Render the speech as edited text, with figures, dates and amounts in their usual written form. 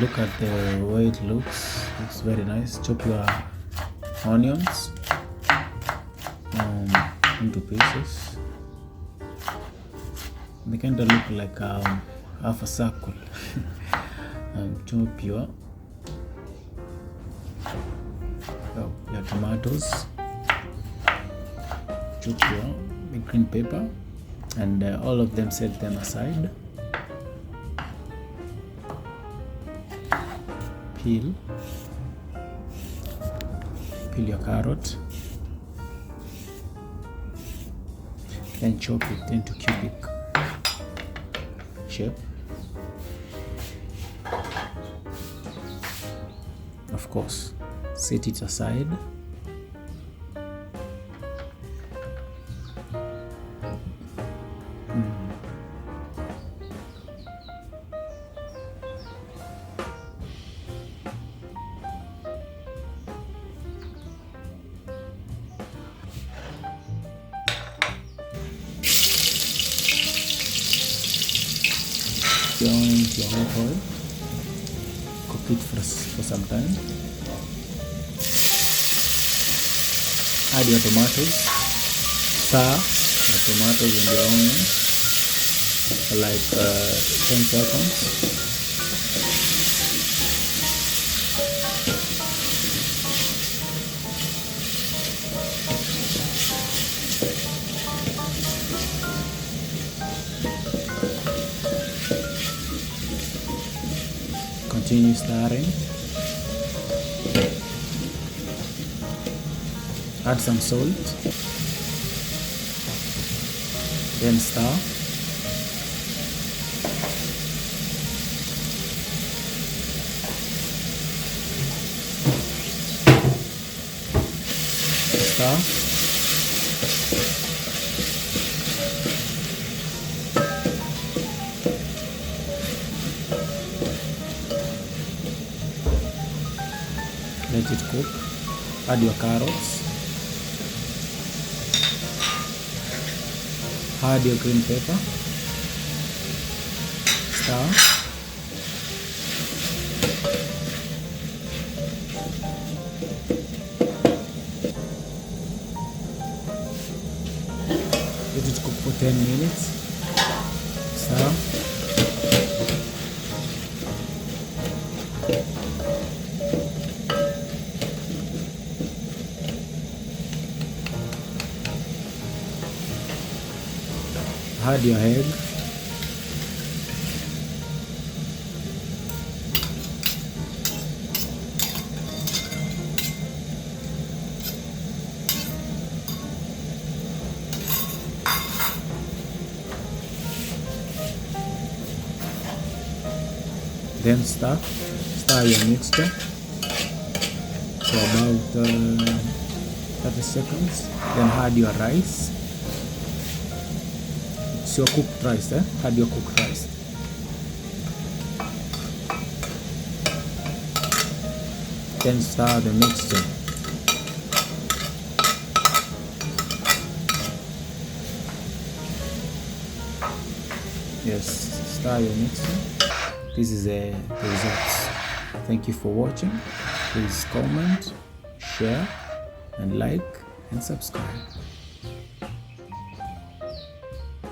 Look at the way it looks. It's very nice. Chop your onions into pieces. They kind of look like half a circle. Chop your tomatoes. Chop your green pepper, and all of them, set them aside. Peel your carrot, then chop it into cubic shape. Of course, set it aside. Your olive oil, cook it for some time. Add your tomatoes, stir the tomatoes and the onions for like 10 seconds. Continue stirring. Add some salt. Then stir. Stir. Let it cook. Add your carrots. Add your green pepper. Stir. Let it cook for 10 minutes. Stir. Add your egg. Then stir your mixture for about 30 seconds. Then add your rice. It's your cooked rice, add your cooked rice. Then stir the mixture. Yes, stir your mixture. This is the results. Thank you for watching. Please comment, share, and like and subscribe.